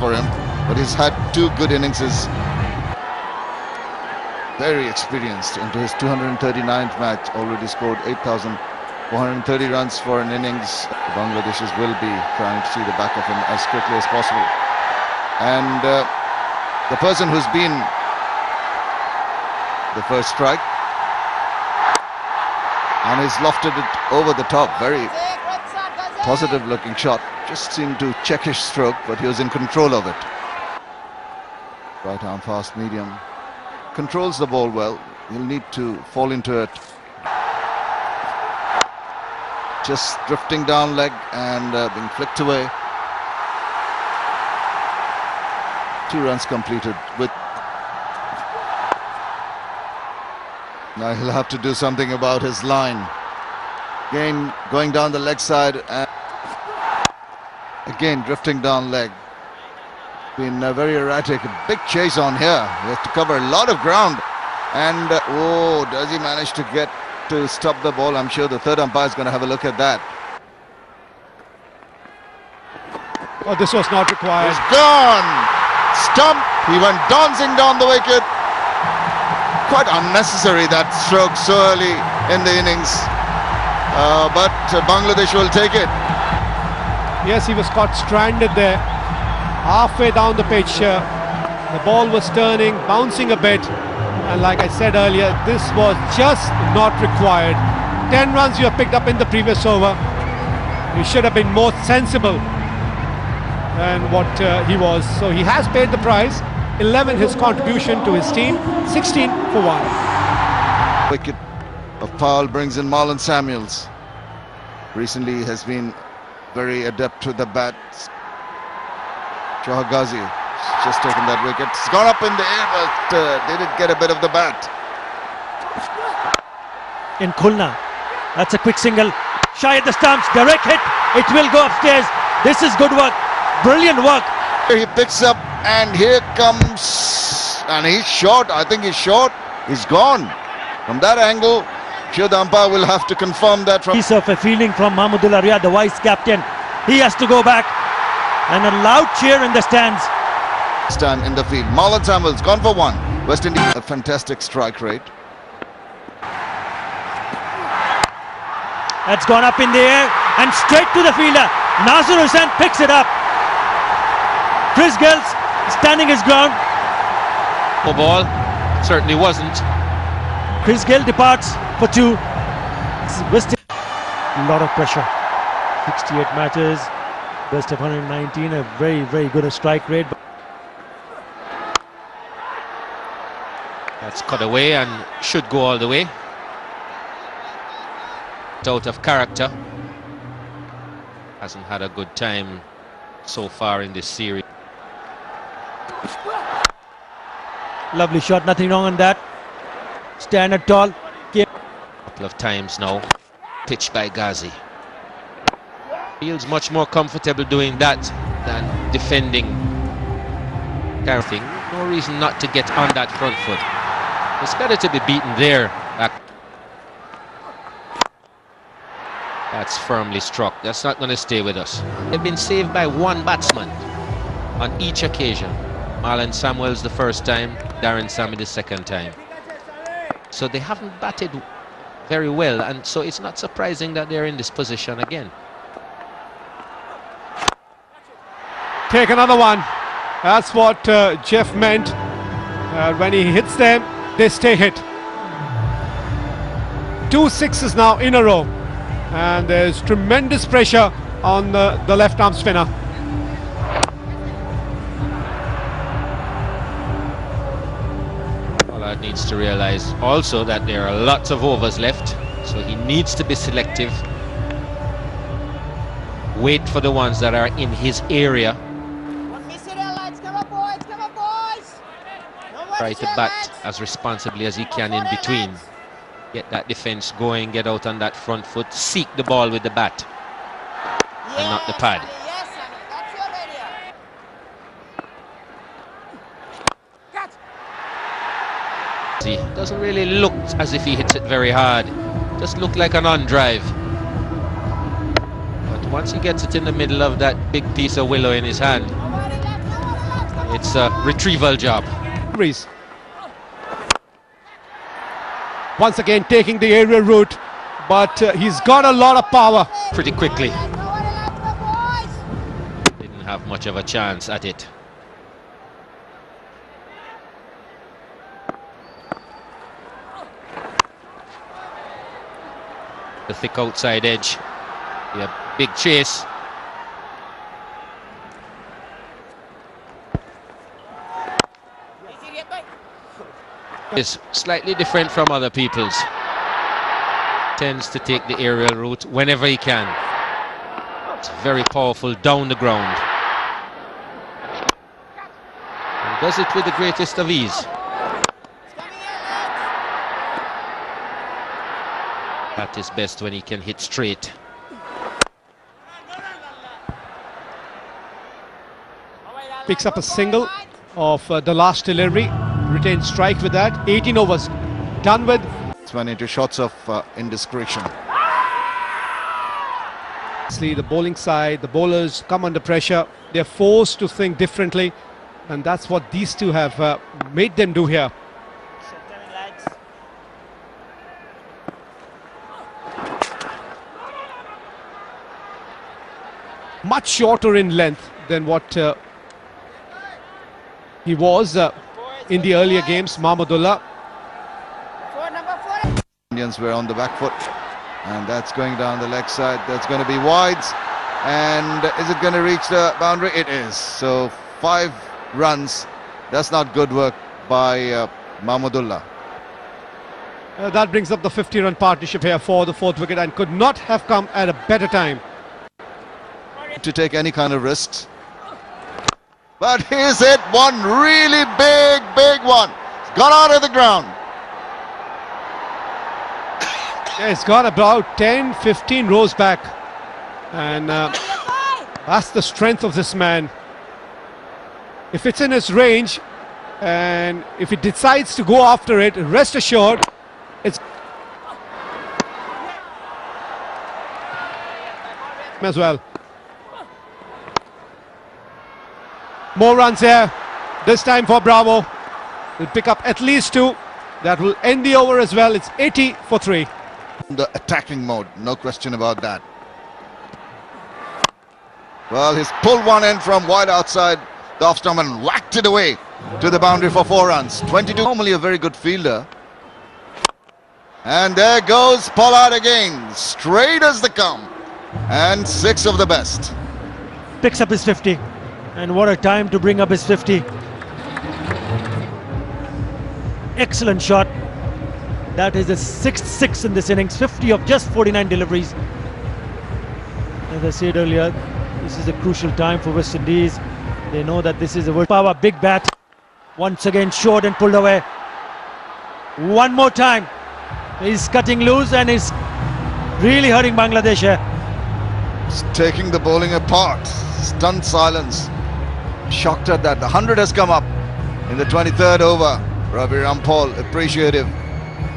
for him, but he's had 2 good innings. Very experienced into his 239th match, already scored 8,430 runs for an innings. The Bangladeshis will be trying to see the back of him as quickly as possible. And the person who's been the first strike, and he's lofted it over the top. Very positive looking shot. Just seemed to check his stroke, but he was in control of it. Right arm fast medium. Controls the ball well. He'll need to fall into it. Just drifting down leg and being flicked away. 2 runs completed with. Now he'll have to do something about his line. Again going down the leg side and again drifting down leg. Been very erratic. A big chase on here. He has to cover a lot of ground. And oh, does he manage to get to stop the ball? I'm sure the third umpire is going to have a look at that. Oh, this was not required. It's gone. Stump. He went dancing down the wicket. Quite unnecessary, that stroke so early in the innings. But Bangladesh will take it. Yes, he was caught stranded there. Halfway down the pitch, the ball was turning, bouncing a bit, and like I said earlier, this was just not required. 10 runs you have picked up in the previous over. You should have been more sensible than what he was. So he has paid the price. 11 his contribution to his team, 16 for 1. Wicket of foul brings in Marlon Samuels. Recently has been very adept with the bat. Johar Ghazi just taken that wicket. It's gone up in the air, but they did get a bit of the bat. In Khulna, that's a quick single. Shy at the stumps, direct hit. It will go upstairs. This is good work, brilliant work. He picks up, and here comes, and he's short. I think he's short. He's gone. From that angle, sure the umpire will have to confirm that. Piece of a feeling from Mahmudullah Riyad, the vice captain. He has to go back. And a loud cheer in the stands. This time in the field, Marlon Samuels gone for 1. West Indies a fantastic strike rate. That's gone up in the air and straight to the fielder. Nasir Hussain picks it up. Chris Gill's standing his ground. No ball, certainly wasn't. Chris Gill departs for 2. West Indies. A lot of pressure. 68 matches. Best of 119, a very good strike rate. That's cut away and should go all the way. Out of character. Hasn't had a good time so far in this series. Lovely shot, nothing wrong on that. Stand tall. A couple of times now. Pitched by Ghazi. Feels much more comfortable doing that than defending. No reason not to get on that front foot. It's better to be beaten there. That's firmly struck. That's not going to stay with us. They've been saved by 1 batsman on each occasion. Marlon Samuels the first time, Darren Sammy the second time. So they haven't batted very well, and so it's not surprising that they're in this position again. Take another one. That's what Jeff meant. When he hits them, they stay hit. 2 sixes now in a row. And there's tremendous pressure on the left arm spinner. Pollard needs to realise also that there are lots of overs left, so he needs to be selective. Wait for the ones that are in his area. Try to bat as responsibly as he can in between. Get that defence going, get out on that front foot, seek the ball with the bat and not the pad. See, doesn't really look as if he hits it very hard. Just look like an on-drive. But once he gets it in the middle of that big piece of willow in his hand, It's a retrieval job. Once again taking the aerial route, but he's got a lot of power. Pretty quickly. Didn't have much of a chance at it. The thick outside edge. Yeah, big chase. Is slightly different from other people's. Tends to take the aerial route whenever he can. It's very powerful down the ground. And does it with the greatest of ease. At his best when he can hit straight. Picks up a single of the last delivery. Retained strike with that. 18 overs done with. It's went into shots of indiscretion. The bowling side, the bowlers come under pressure. They're forced to think differently, and that's what these two have made them do here. Much shorter in length than what he was in the earlier games, Mahmudullah. Indians were on the back foot, and that's going down the leg side. That's going to be wides, and is it going to reach the boundary? It is. So 5 runs. That's not good work by Mahmudullah. That brings up the 50-run partnership here for the 4th wicket, and could not have come at a better time to take any kind of risks. But he's hit one really big one. It's gone out of the ground. Yeah, it's got about 10-15 rows back, and that's the strength of this man. If it's in his range, and if he decides to go after it, rest assured it's as well. More runs here, this time for Bravo. He'll pick up at least 2. That will end the over as well. It's 80 for 3. The attacking mode, no question about that. Well, he's pulled one in from wide outside the off stump and whacked it away to the boundary for 4 runs. 22, normally a very good fielder. And there goes Pollard again, straight as they come. And 6 of the best. Picks up his 50. And what a time to bring up his 50. Excellent shot. That is the 6th 6 in this innings. 50 of just 49 deliveries. As I said earlier, this is a crucial time for West Indies. They know that this is a world power. Big bat. Once again short and pulled away. One more time. He's cutting loose and is really hurting Bangladesh here. He's taking the bowling apart. Stunned silence. Shocked at that. The 100 has come up in the 23rd over. Ravi Rampal appreciative.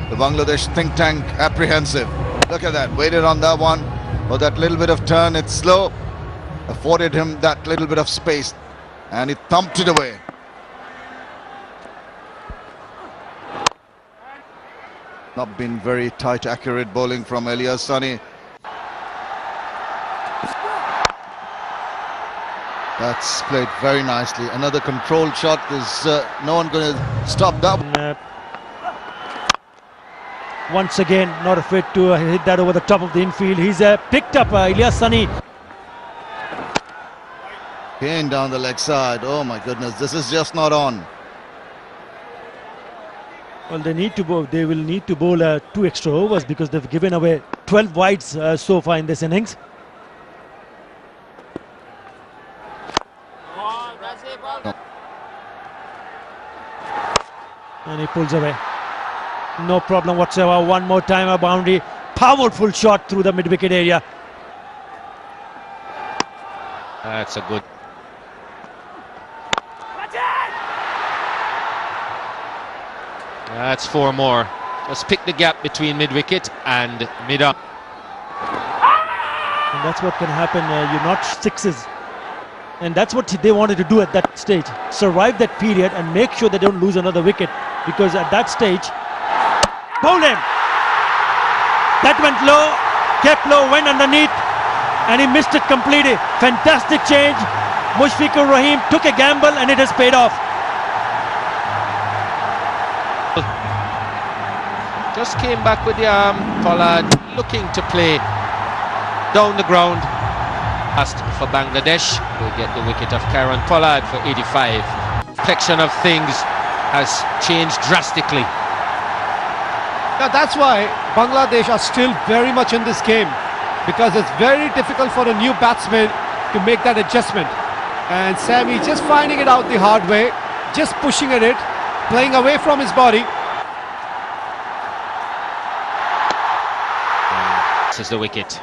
The Bangladesh think tank apprehensive. Look at that. Waited on that one. For that little bit of turn. It's slow. Afforded him that little bit of space. And he thumped it away. Not been very tight, accurate bowling from Elias Sani. That's played very nicely. Another controlled shot. There's no one going to stop that. Once again, not afraid to hit that over the top of the infield. He's picked up Elias Sani. Again down the leg side. Oh my goodness, this is just not on. Well, they need to bowl. They will need to bowl 2 extra overs because they've given away 12 wides so far in this innings. And he pulls away. No problem whatsoever. One more time a boundary. Powerful shot through the mid-wicket area. That's a good. That's 4 more. Just pick the gap between mid-wicket and mid-up. And that's what can happen. You notch 6s And that's what they wanted to do at that stage. Survive that period and make sure they don't lose another wicket. Because at that stage, bowled him. That went low, kept low, went underneath, and he missed it completely. Fantastic change. Mushfiqur Rahim took a gamble and it has paid off. Just came back with the arm. Pollard looking to play down the ground. Last for Bangladesh, we get the wicket of Kieron Pollard for 85. Complexion of things has changed drastically. Now that's why Bangladesh are still very much in this game, because it's very difficult for a new batsman to make that adjustment. And Sammy just finding it out the hard way, just pushing at it, playing away from his body. This is the wicket.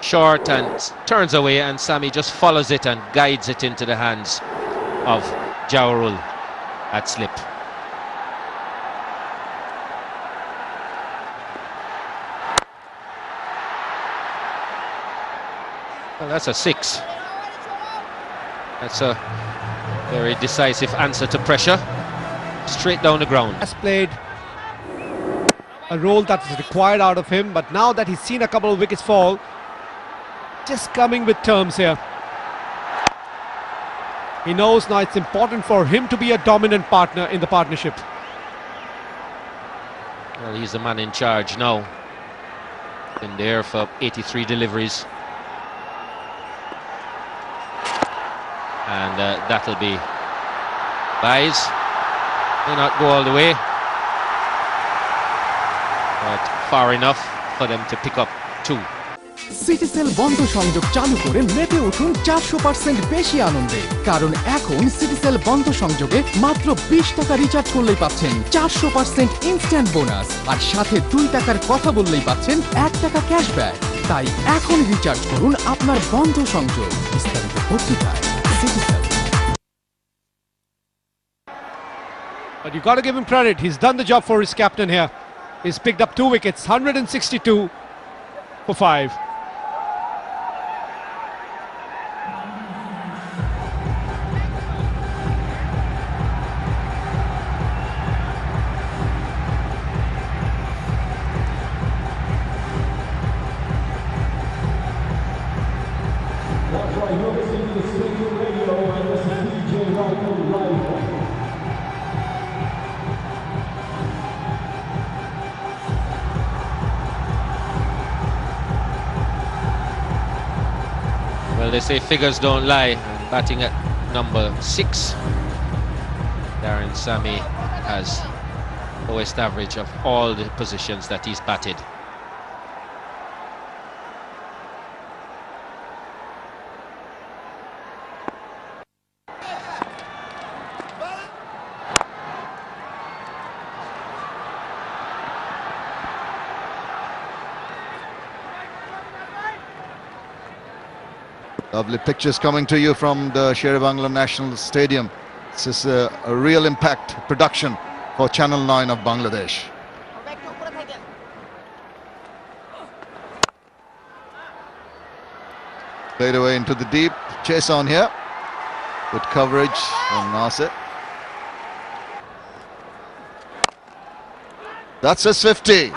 Short and turns away, and Sammy just follows it and guides it into the hands of Jawarul at slip. Well, that's a 6. That's a very decisive answer to pressure. Straight down the ground. Has played a role that is required out of him, but now that he's seen a couple of wickets fall, just coming with terms here. He knows now it's important for him to be a dominant partner in the partnership. Well, he's the man in charge now. Been there for 83 deliveries. And that'll be buys. May not go all the way, but far enough for them to pick up 2. Citycell বন্ধ সংযোগ চালু করে মেতে উঠুন 400% বেশি আনন্দে, কারণ এখন সিটিসেল বন্ধ সংযোগে মাত্র 20 টাকা রিচার্জ করলেই পাচ্ছেন 400% ইনস্ট্যান্ট বোনাস, আর সাথে 2 টাকার কথা বললেই পাচ্ছেন 1 টাকা ক্যাশব্যাক। তাই এখন রিচার্জ করুন আপনার বন্ধ সংযোগ। বিস্তারিত পত্রিকায় Citycell. But you got to give him credit. He's done the job for his captain here. He's picked up 2 wickets, 162 for 5. Well, they say figures don't lie, and batting at number 6, Darren Sammy has lowest average of all the positions that he's batted. Lovely pictures coming to you from the Sher-e-Bangla National Stadium. This is a real impact production for Channel 9 of Bangladesh. Played away into the deep. Chase on here. Good coverage from Nasir. That's his 50.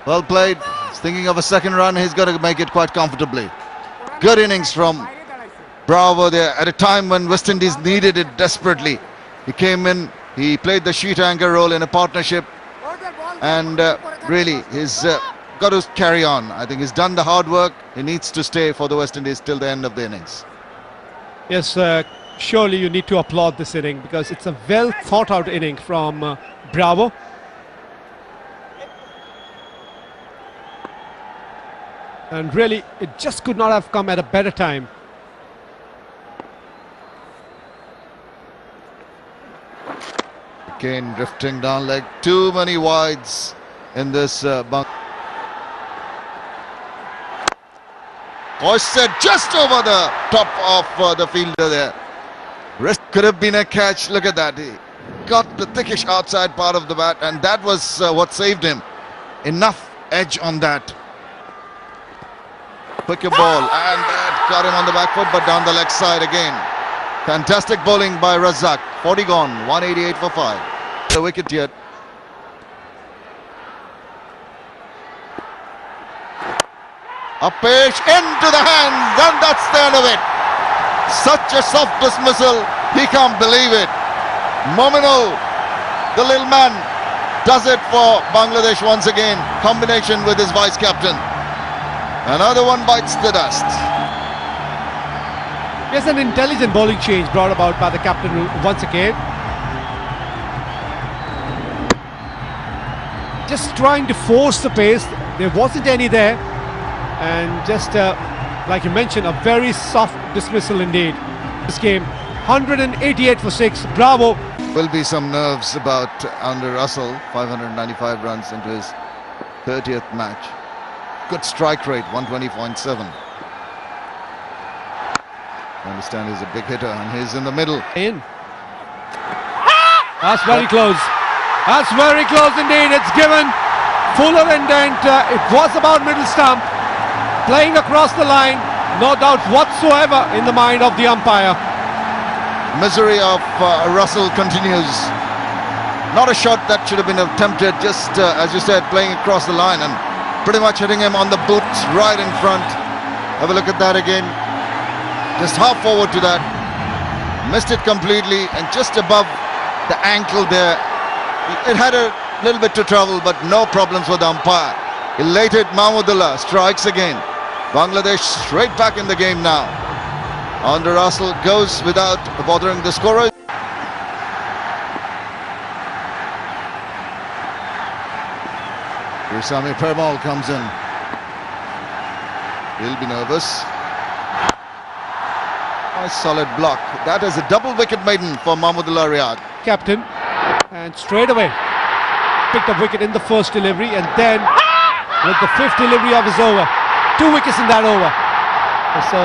Well played. He's thinking of a second run. He's got to make it quite comfortably. Good innings from Bravo there at a time when West Indies needed it desperately. He came in, he played the sheet anchor role in a partnership, and really he's got to carry on. I think he's done the hard work. He needs to stay for the West Indies till the end of the innings. Yes, surely you need to applaud this inning, because it's a well thought out inning from Bravo. And really, it just could not have come at a better time. Again drifting down leg. Too many wides in this bunk. Hoisted just over the top of the fielder there. Rest could have been a catch. Look at that. He got the thickish outside part of the bat, and that was what saved him. Enough edge on that. Pick a ball, and that got him on the back foot, but down the leg side again. Fantastic bowling by Razak. 40 gone, 188 for 5. The wicket yet. A pitch into the hands, and that's the end of it. Such a soft dismissal, he can't believe it. Mominul, the little man, does it for Bangladesh once again. Combination with his vice-captain. Another one bites the dust. Yes, an intelligent bowling change brought about by the captain once again. Just trying to force the pace. There wasn't any there. And just like you mentioned, a very soft dismissal indeed. This game, 188 for 6. Bravo. Will be some nerves about under Russell. 595 runs into his 30th match. Good strike rate, 120.7. I understand he's a big hitter and he's in the middle. In. That's very close. That's very close indeed. It's given fuller indent. It was about middle stump. Playing across the line. No doubt whatsoever in the mind of the umpire. Misery of Russell continues. Not a shot that should have been attempted, just as you said, playing across the line and pretty much hitting him on the boots right in front. Have a look at that again. Just half forward to that. Missed it completely and just above the ankle there. It had a little bit to travel, but no problems with the umpire. Elated Mahmudullah strikes again. Bangladesh straight back in the game now. Under Russell goes without bothering the scorer. Sami Permal comes in. He'll be nervous. A solid block. That is a double wicket maiden for Mahmudullah Riyad. Captain, and straight away picked up wicket in the first delivery, and then with the 5th delivery of his over, 2 wickets in that over. So,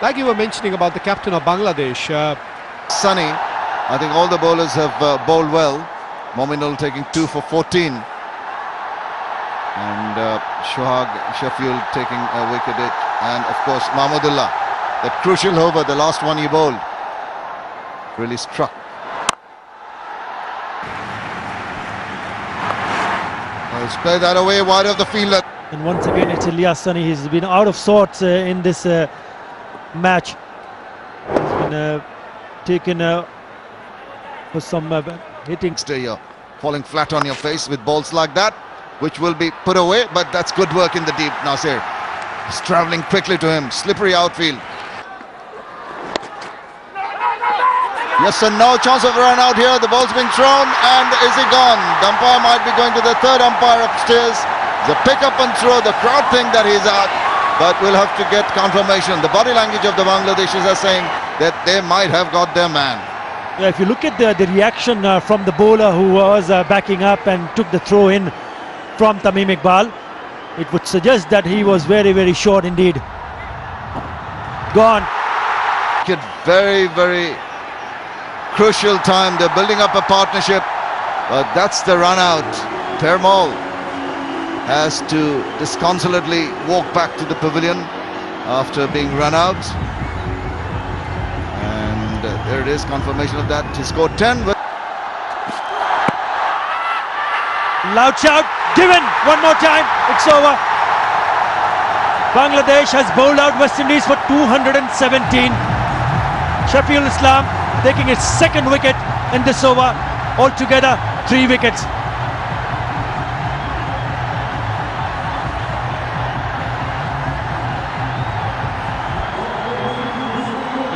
like you were mentioning about the captain of Bangladesh, Sunny, I think all the bowlers have bowled well. Mominul taking 2 for 14. And Shohag Sheffield taking a wicket each. And of course Mahmudullah, that crucial over, the last one he bowled, really struck. Let's play that away wide of the fielder. And once again, it's Ilyas Sunny. He's been out of sorts in this match. He's been taken for some hitting. You're falling flat on your face with balls like that, which will be put away, but that's good work in the deep. Nasir is travelling quickly to him. Slippery outfield. Yes and no chance of a run out here. The ball's being thrown, and is he gone? The umpire might be going to the third umpire upstairs. The pick up and throw. The crowd think that he's out, but we'll have to get confirmation. The body language of the Bangladeshis are saying that they might have got their man. Yeah, if you look at the reaction from the bowler who was backing up and took the throw in from Tamim Iqbal, it would suggest that he was very, very short indeed. Gone. Very, very crucial time. They're building up a partnership, but that's the run out. Permal has to disconsolately walk back to the pavilion after being run out. And there it is, confirmation of that. He scored 10. Loud shout, given one more time, it's over. Bangladesh has bowled out West Indies for 217. Shafiul Islam taking his 2nd wicket in this over. Altogether 3 wickets.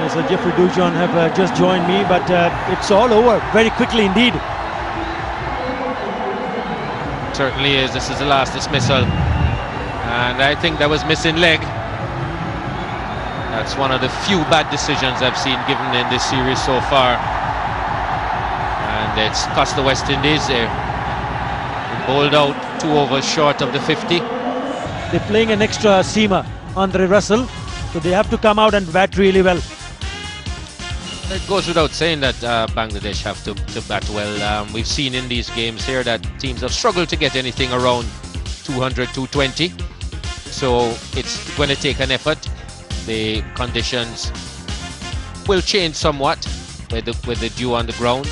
So Jeffrey Dujon have just joined me, but it's all over very quickly indeed. Certainly is. This is the last dismissal, and I think that was missing leg. That's one of the few bad decisions I've seen given in this series so far, and it's cost the West Indies. They bowled out 2 overs short of the 50. They're playing an extra seamer, Andre Russell, so they have to come out and bat really well. It goes without saying that Bangladesh have to bat well. We've seen in these games here that teams have struggled to get anything around 200, 220. So it's going to take an effort. The conditions will change somewhat with the dew on the ground,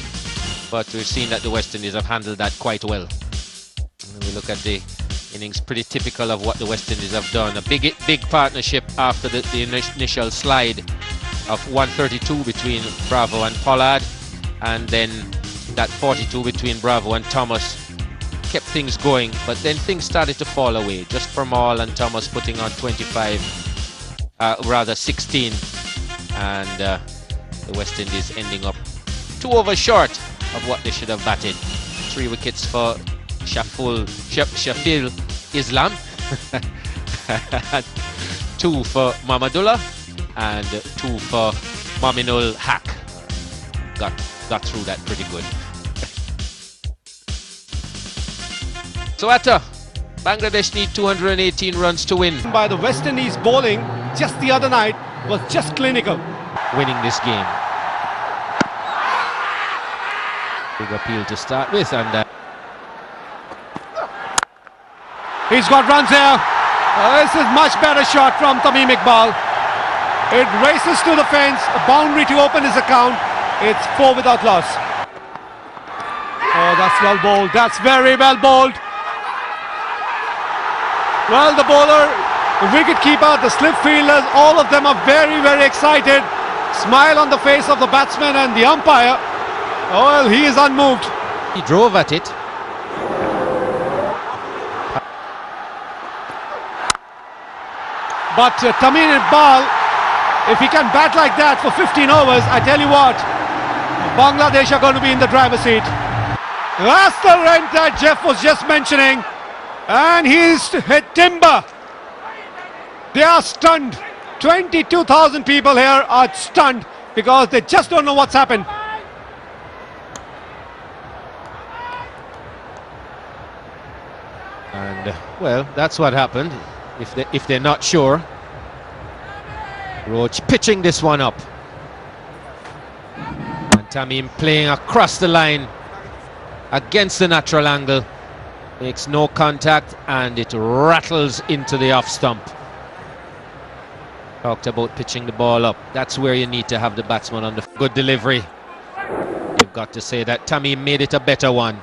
but we've seen that the West Indies have handled that quite well. When we look at the innings, pretty typical of what the West Indies have done. A big partnership after the initial slide of 132 between Bravo and Pollard, and then that 42 between Bravo and Thomas kept things going, but then things started to fall away, just from All and Thomas putting on 16, and the West Indies ending up 2 overs short of what they should have batted. 3 wickets for Shafil Islam, 2 for Mamadullah, and 2 for Maminul Haq. Got through that pretty good. So Bangladesh need 218 runs to win. By the West Indies bowling just the other night was just clinical. Winning this game. Big appeal to start with, and he's got runs here. This is much better shot from Tamim Iqbal. It races to the fence, a boundary to open his account. It's 4 without loss. Oh, that's well bowled. That's very well bowled. Well, the bowler, the wicket-keeper, the slip fielders, all of them are very, very excited. Smile on the face of the batsman and the umpire. Oh, well, he is unmoved. He drove at it. But Tamim Iqbal, if he can bat like that for 15 overs, I tell you what, Bangladesh are going to be in the driver's seat. That's the rent that Jeff was just mentioning. And he's hit timber. They are stunned. 22,000 people here are stunned because they just don't know what's happened. And well, that's what happened. If they're not sure. Roach pitching this one up. And Tamim playing across the line against the natural angle. Makes no contact, and it rattles into the off stump. Talked about pitching the ball up. That's where you need to have the batsman on the good delivery. You've got to say that Tamim made it a better one.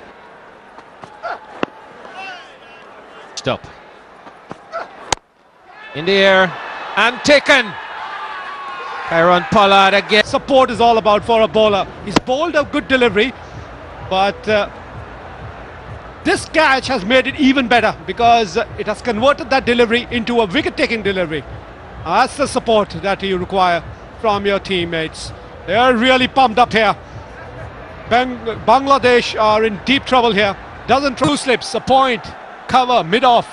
Stop. In the air and taken. Kyron Pollard again. Support is all about for a bowler. He's bowled a good delivery, but this catch has made it even better because it has converted that delivery into a wicket-taking delivery. That's the support that you require from your teammates. They are really pumped up here. Bangladesh are in deep trouble here. Doesn't two slips, a point, cover, mid-off.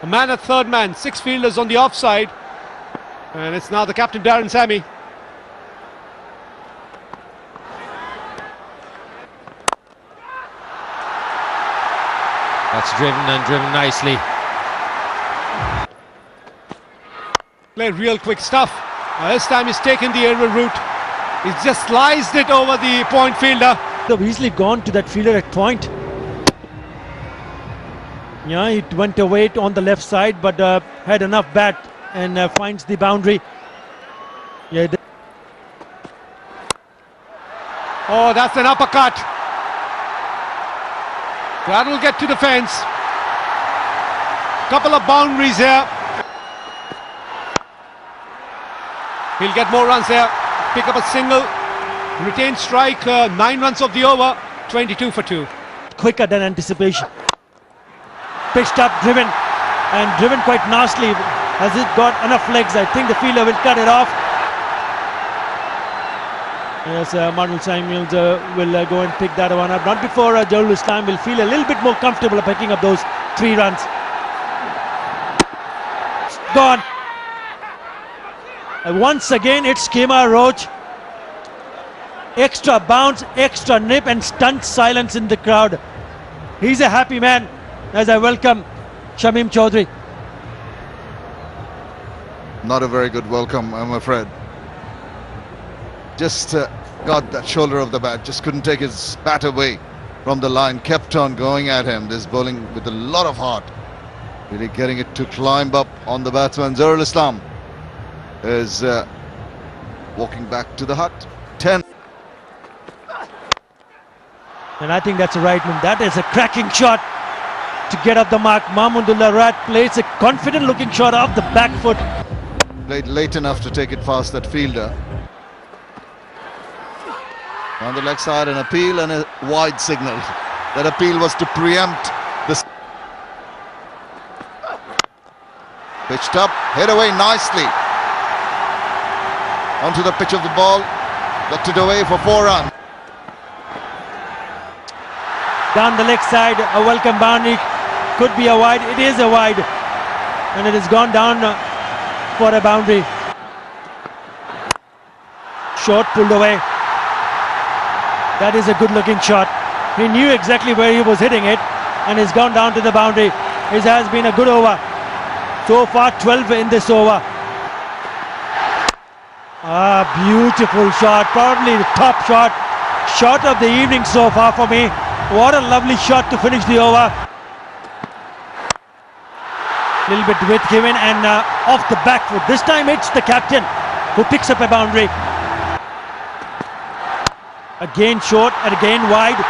A man at third man, 6 fielders on the offside. And it's now the captain, Darren Sammy. That's driven and driven nicely. Play real quick stuff. This time he's taken the aerial route. He's just sliced it over the point fielder. They've easily gone to that fielder at point. Yeah, it went away on the left side, but had enough bat and finds the boundary. Yeah. Oh, that's an uppercut. That will get to the fence. Couple of boundaries here. He'll get more runs here. Pick up a single. Retain strike. 9 runs of the over. 22 for 2. Quicker than anticipation. Pitched up, driven, and driven quite nastily. Has it got enough legs? I think the fielder will cut it off. Yes, Marnul Samuels will go and pick that one up. Not before Jalul Islam will feel a little bit more comfortable picking up those 3 runs. Gone. Once again, it's Kemar Roach. Extra bounce, extra nip, and stunned silence in the crowd. He's a happy man as I welcome Shamim Chaudhry. Not a very good welcome, I'm afraid. Just got that shoulder of the bat, just couldn't take his bat away from the line, kept on going at him. This bowling with a lot of heart. Really getting it to climb up on the batsman. Zahirul Islam is walking back to the hut. 10. And I think that's a right move. That is a cracking shot to get up the mark. Mahmudullah Rat plays a confident looking shot off the back foot. Played late enough to take it past that fielder. On the leg side, an appeal and a wide signal. That appeal was to preempt this. Pitched up, hit away nicely. Onto the pitch of the ball. Got it away for 4 runs. Down the leg side, a welcome boundary. Could be a wide. It is a wide. And it has gone down for a boundary. Short pulled away. That is a good looking shot. He knew exactly where he was hitting it and he's gone down to the boundary. It has been a good over. So far 12 in this over. Beautiful shot. Probably the top shot of the evening so far for me. What a lovely shot to finish the over. Little bit width given and off the back foot. This time it's the captain who picks up a boundary. Again short and again wide,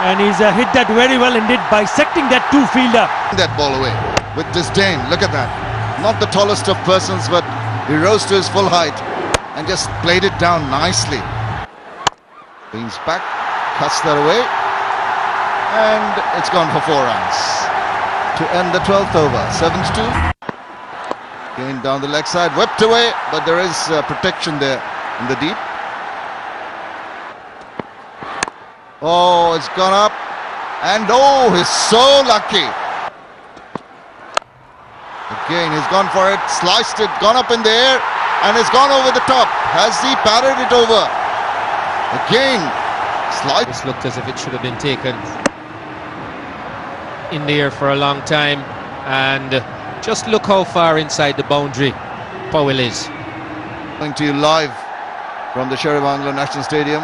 and he's hit that very well indeed, bisecting that two-fielder. That ball away with disdain. Look at that. Not the tallest of persons, but he rose to his full height and just played it down nicely. Leans back, cuts that away, and it's gone for 4 runs to end the 12th over. 7-2. Again down the leg side, whipped away, but there is protection there in the deep. Oh, it's gone up, and oh, he's so lucky. Again, he's gone for it, sliced it, gone up in the air, and it's gone over the top. Has he parried it over? Again, sliced. This looked as if it should have been taken in the air for a long time, and just look how far inside the boundary Powell is. Coming to you live from the Sher-e-Bangla National Stadium,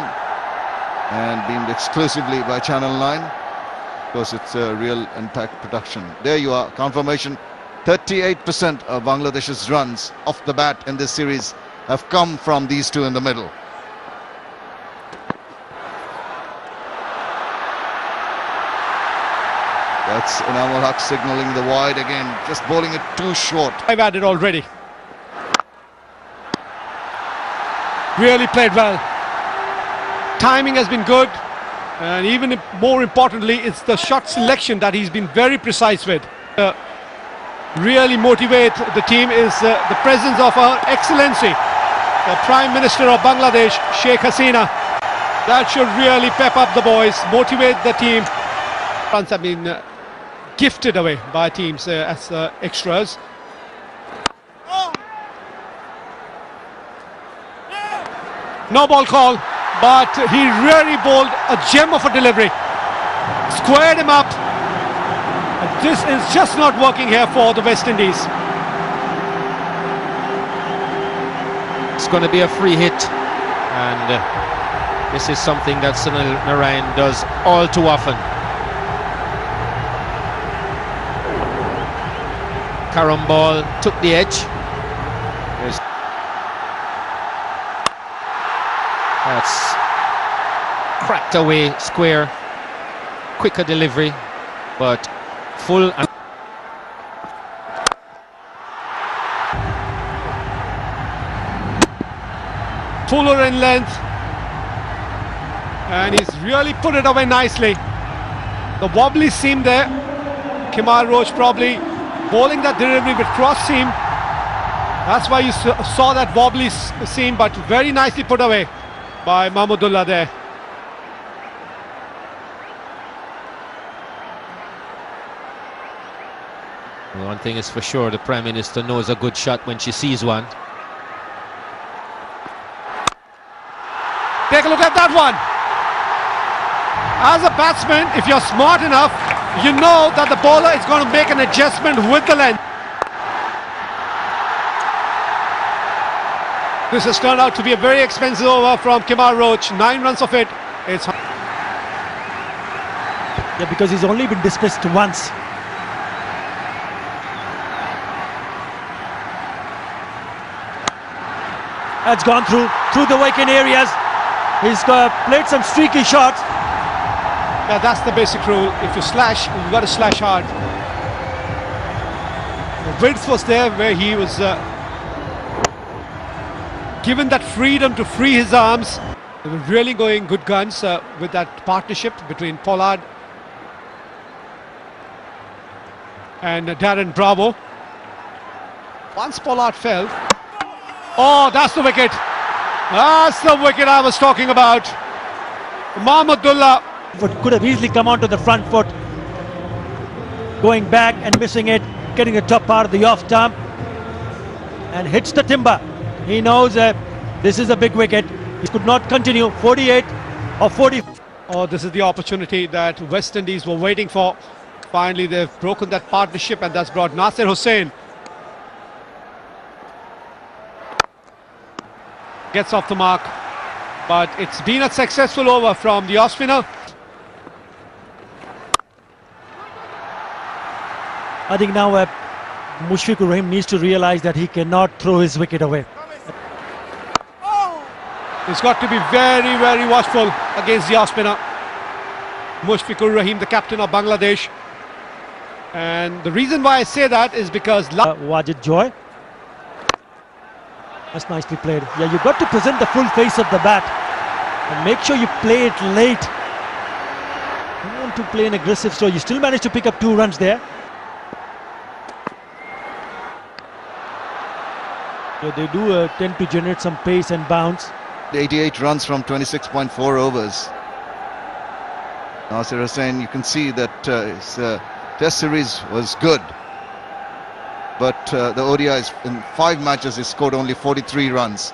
and beamed exclusively by Channel 9. Of course, it's a real impact production. There you are, confirmation. 38% of Bangladesh's runs off the bat in this series have come from these two in the middle. That's Inamul Haq signalling the wide again, just bowling it too short. I've had it already. Really played well. Timing has been good, and even more importantly, it's the shot selection that he's been very precise with. Really motivate the team is the presence of Her Excellency, the Prime Minister of Bangladesh, Sheikh Hasina. That should really pep up the boys, motivate the team. Runs have been gifted away by teams as extras. No ball call, but he really bowled a gem of a delivery. Squared him up. This is just not working here for the West Indies. It's going to be a free hit, and this is something that Sunil Narayan does all too often. Karam ball took the edge. That's cracked away square. Quicker delivery, but full. Fuller in length, and he's really put it away nicely. The wobbly seam there. Kemal Roach probably bowling that delivery with cross seam. That's why you saw that wobbly seam, but very nicely put away by Mahmudullah there. Well, one thing is for sure, the Prime Minister knows a good shot when she sees one. Take a look at that one. As a batsman, if you're smart enough, you know that the bowler is going to make an adjustment with the length. This has turned out to be a very expensive over from Kemal Roach. 9 runs of it. It's because he's only been dismissed once. has gone through the vacant areas. He's played some streaky shots. Yeah, that's the basic rule. If you slash, you've got to slash hard. The width was there where he was given that freedom to free his arms. They were really going good guns with that partnership between Pollard and Darren Bravo. Once Pollard fell, oh, that's the wicket. That's the wicket I was talking about. Mahmudullah. But could have easily come onto the front foot, going back and missing it, getting the top part of the off stump, and hits the timber. He knows this is a big wicket. He could not continue. 48 or 40. Oh, this is the opportunity that West Indies were waiting for. Finally, they've broken that partnership, and that's brought Nasir Hussain. Gets off the mark, but it's been a successful over from the off spinner. I think now Mushfiqur Rahim needs to realize that he cannot throw his wicket away. He's got to be very, very watchful against the off spinner. Mushfiqur Rahim, the captain of Bangladesh. And the reason why I say that is because Wajid Joy. That's nicely played. Yeah, you've got to present the full face of the bat and make sure you play it late. You want to play an aggressive stroke. You still managed to pick up 2 runs there. Yeah, they do tend to generate some pace and bounce. 88 runs from 26.4 overs. Nasir Hussain, you can see that his test series was good, but the ODIs in 5 matches he scored only 43 runs.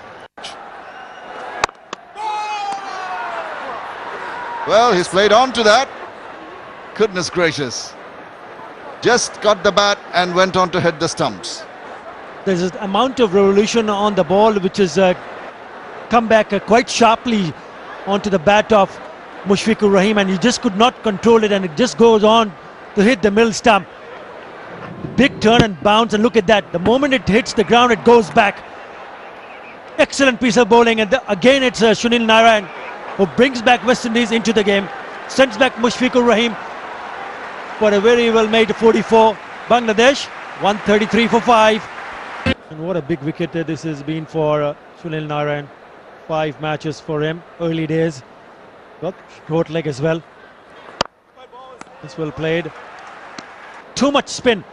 Well, he's played on to that. Goodness gracious. Just got the bat and went on to hit the stumps. There's an amount of revolution on the ball which has come back quite sharply onto the bat of Mushfiqur Rahim, and he just could not control it, and it just goes on to hit the middle stump. Big turn and bounce, and look at that. The moment it hits the ground, it goes back. Excellent piece of bowling, and again it's Sunil Narayan who brings back West Indies into the game, sends back Mushfiqur Rahim for a very well made 44. Bangladesh 133 for 5. And what a big wicket this has been for Sunil Narayan. 5 matches for him, early days. Got short leg as well. It's well played. Too much spin.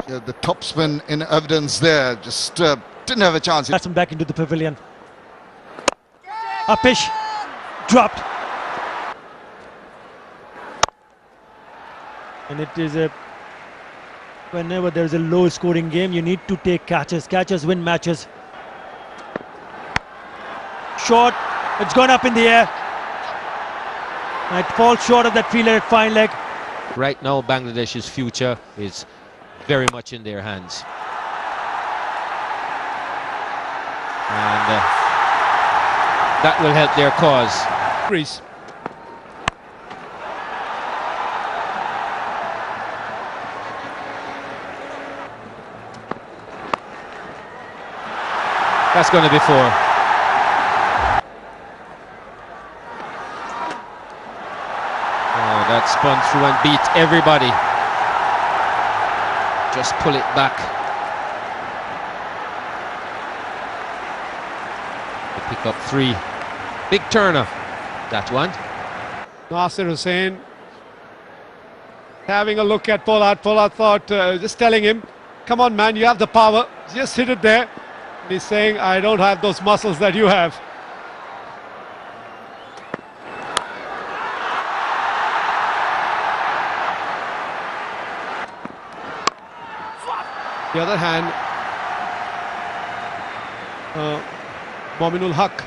Yeah, the top spin in evidence there, just didn't have a chance. That's him back into the pavilion. A pitch dropped. And it is a, whenever there is a low scoring game, you need to take catches. Catches win matches. Short, it's gone up in the air. And it falls short of that fielder at fine leg. Right now, Bangladesh's future is very much in their hands. And that will help their cause. Greece. That's going to be 4. That spun through and beat everybody. Just pull it back. They pick up 3. Big turner, that one. Nasir Hussain having a look at Pollard. Pollard thought, just telling him, come on man, you have the power, just hit it there. And he's saying, I don't have those muscles that you have. The other hand, Mominul Haq.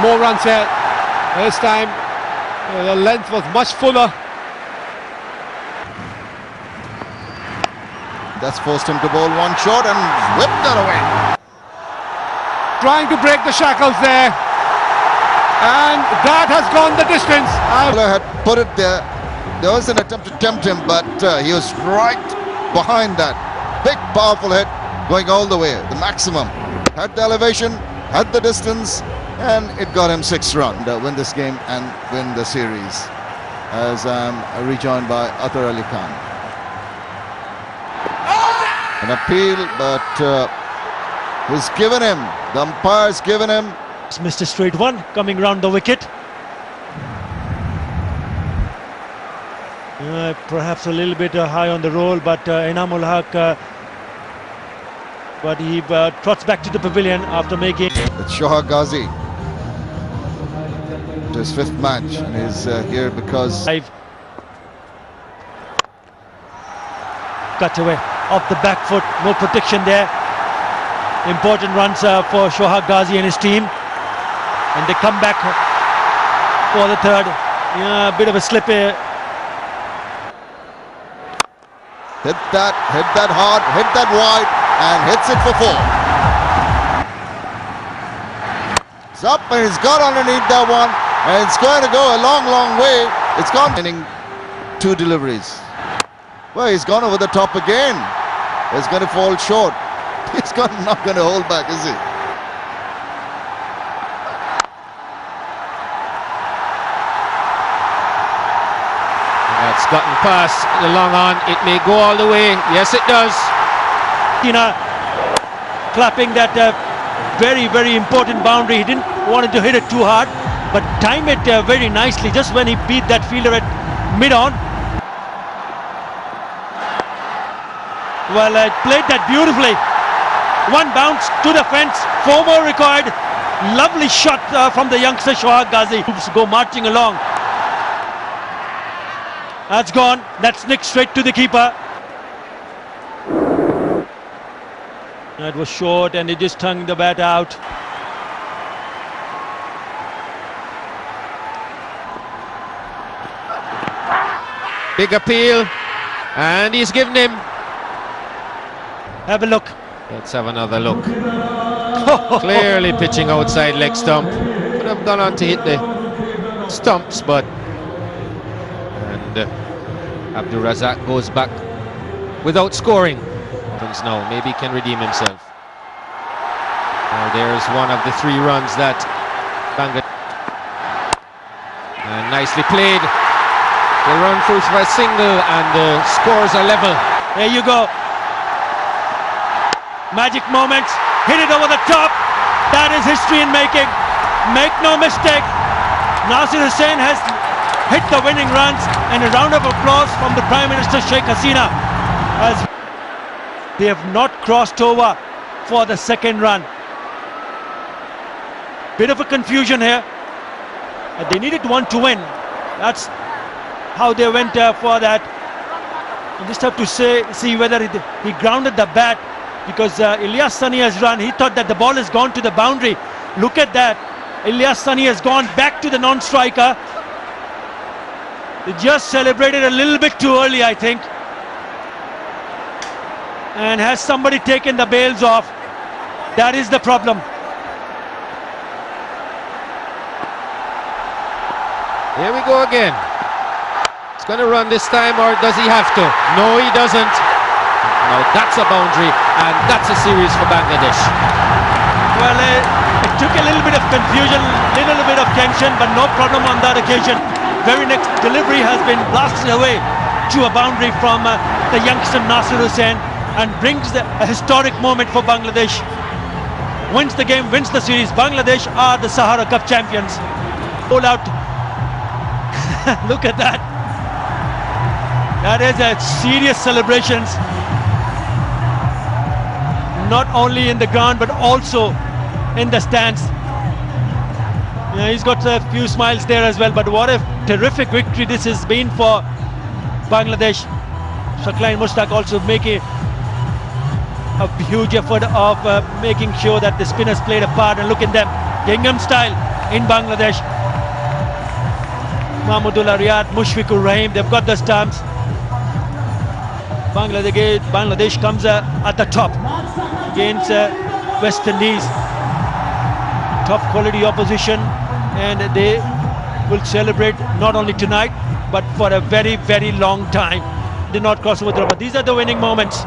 More runs here. This time, the length was much fuller. That's forced him to bowl 1 shot and whipped that away. Trying to break the shackles there. And that has gone the distance. Had put it there. There was an attempt to tempt him, but he was right behind that. big powerful hit going all the way, the maximum. Had the elevation, had the distance, and it got him 6 runs to win this game and win the series. As I'm rejoined by Atar Ali Khan. An appeal, but he's given him, the umpire's given him. It's Mr. Straight One coming round the wicket. Perhaps a little bit high on the roll, but Inamul Haq, but he trots back to the pavilion after making. It's Shohag Ghazi. To his 5th match, and he's here because cut away off the back foot, no protection there. Important runs for Shohag Ghazi and his team, and they come back for the 3rd. Yeah, a bit of a slip here. hit that hard, hit that wide, and hits it for 4. It's up, and he's got underneath that one, and it's going to go a long way. It's gone. 2 deliveries. Well, he's gone over the top again. It's going to fall short. He's not going to hold back, is he? That's gotten past the long on. It may go all the way. Yes, it does. Clapping that very important boundary. He didn't want to hit it too hard, but time it very nicely just when he beat that fielder at mid-on. Well, played that beautifully. 1 bounce to the fence, 4 more required. Lovely shot from the youngster Shohag Ghazi. Go marching along. That's gone. That's nicked straight to the keeper. That was short, and he just hung the bat out. Big appeal, and he's given him. Have a look. Let's have another look. Clearly pitching outside leg stump. Could have gone on to hit the stumps, but Abdul Razak goes back without scoring. Now maybe he can redeem himself. Now there's one of the 3 runs that Bangladesh. And nicely played. They run through for a single, and the scores are level. There you go. Magic moments. Hit it over the top. That is history in making. Make no mistake. Nasir Hussain has hit the winning runs, and a round of applause from the Prime Minister Sheikh Hasina, as they have not crossed over for the 2nd run. Bit of a confusion here. They needed 1 to win. That's how they went for that. You just have to see whether he grounded the bat, because Ilyas Sani has run. He thought that the ball has gone to the boundary. Look at that. Ilyas Sani has gone back to the non-striker. They just celebrated a little bit too early, I think. And has somebody taken the bails off? That is the problem. Here we go again. He's going to run this time, or does he have to? No, he doesn't. Now that's a boundary, and that's a series for Bangladesh. Well, it took a little bit of confusion, little bit of tension, but no problem on that occasion. Very next delivery has been blasted away to a boundary from the youngster Nasir Hussain, and brings a historic moment for Bangladesh. Wins the game, wins the series. Bangladesh are the Sahara Cup champions. All out. Look at that. That is a serious celebrations. Not only in the ground, but also in the stands. Yeah, he's got a few smiles there as well, but what a terrific victory this has been for Bangladesh. Shakline Mushtaq also making a huge effort of making sure that the spinners played a part, and look at them, Gingham style in Bangladesh. Mahmudullah Riyad, Mushfiqur Rahim, they've got the stamps. Bangladesh comes at the top against West Indies. Tough quality opposition, and they will celebrate not only tonight but for a very long time. Did not cross over, but these are the winning moments.